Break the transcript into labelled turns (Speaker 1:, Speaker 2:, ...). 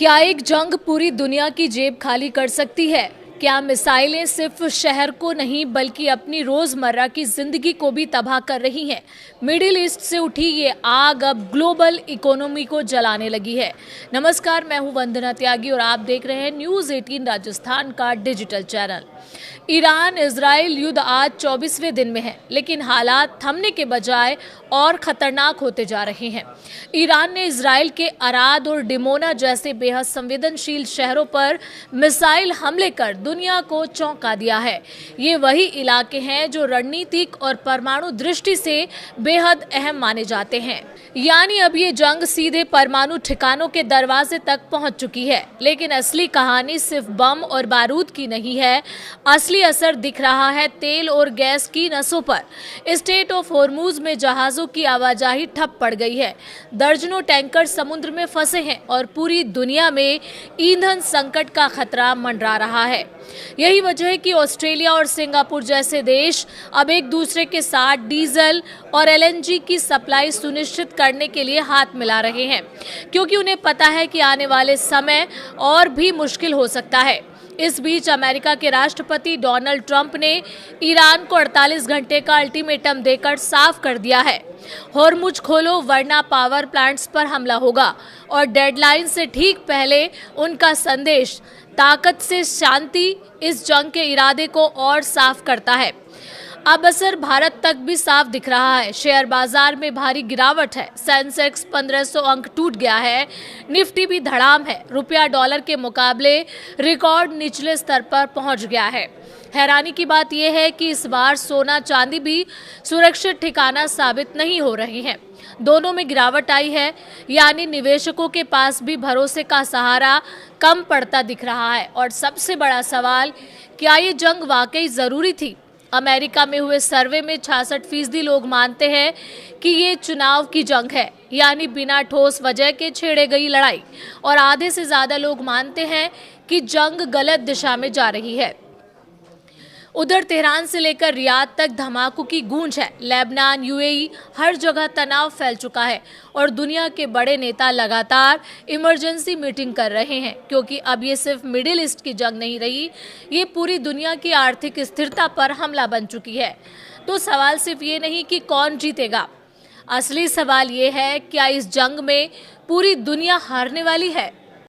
Speaker 1: क्या एक जंग पूरी दुनिया की जेब खाली कर सकती है? क्या मिसाइलें सिर्फ शहर को नहीं बल्कि अपनी रोजमर्रा की जिंदगी को भी तबाह कर रही हैं? मिडिल ईस्ट से उठी ये आग अब ग्लोबल इकोनॉमी को जलाने लगी है। नमस्कार, मैं हूं वंदना त्यागी और आप देख रहे हैं न्यूज़ 18 राजस्थान का डिजिटल चैनल। ईरान इजराइल युद्ध आज 24वें दिन में है, लेकिन हालात थमने के बजाय और खतरनाक होते जा रहे हैं। ईरान ने इजराइल के अराद और डिमोना जैसे बेहद संवेदनशील शहरों पर मिसाइल हमले कर दुनिया को चौंका दिया है। ये वही इलाके हैं जो रणनीतिक और परमाणु दृष्टि से बेहद अहम माने जाते हैं। यानी अब ये जंग सीधे परमाणु ठिकानों के दरवाजे तक पहुंच चुकी है। लेकिन असली कहानी सिर्फ बम और बारूद की नहीं है। असली असर दिख रहा है तेल और गैस की नसों पर। स्टेट ऑफ होर्मुज में जहाजों की आवाजाही ठप पड़ गई है। दर्जनों टैंकर समुद्र में फंसे हैं और पूरी दुनिया में ईंधन संकट का खतरा मंडरा रहा है। यही वजह है कि ऑस्ट्रेलिया और सिंगापुर जैसे देश अब एक दूसरे के साथ डीजल और एलएनजी की सप्लाई सुनिश्चित करने के लिए हाथ मिला रहे हैं, क्योंकि उन्हें पता है कि आने वाले समय और भी मुश्किल हो सकता है। इस बीच अमेरिका के राष्ट्रपति डोनाल्ड ट्रंप ने ईरान को 48 घंटे का अल्टीमेटम देकर साफ कर दिया है, होर्मुज खोलो वरना पावर प्लांट्स पर हमला होगा। और डेडलाइन से ठीक पहले उनका संदेश ताकत से शांति इस जंग के इरादे को और साफ करता है। अब असर भारत तक भी साफ दिख रहा है। शेयर बाजार में भारी गिरावट है। सेंसेक्स 1500 अंक टूट गया है। निफ्टी भी धड़ाम है। रुपया डॉलर के मुकाबले रिकॉर्ड निचले स्तर पर पहुंच गया है। हैरानी की बात यह है कि इस बार सोना चांदी भी सुरक्षित ठिकाना साबित नहीं हो रहे हैं। दोनों में गिरावट आई है, यानी निवेशकों के पास भी भरोसे का सहारा कम पड़ता दिख रहा है। और सबसे बड़ा सवाल, क्या ये जंग वाकई जरूरी थी? अमेरिका में हुए सर्वे में 66% लोग मानते हैं कि ये चुनाव की जंग है, यानी बिना ठोस वजह के छेड़े गई लड़ाई। और आधे से ज्यादा लोग मानते हैं कि जंग गलत दिशा में जा रही है। उधर तेहरान से लेकर रियाद तक धमाकों की गूंज है। लेबनान, यूएई, हर जगह तनाव फैल चुका है और दुनिया के बड़े नेता लगातार इमरजेंसी मीटिंग कर रहे हैं, क्योंकि अब ये सिर्फ मिडिल ईस्ट की जंग नहीं रही, ये पूरी दुनिया की आर्थिक स्थिरता पर हमला बन चुकी है। तो सवाल सिर्फ ये नहीं कि कौन जीतेगा, असली सवाल ये है, क्या इस जंग में पूरी दुनिया हारने वाली है?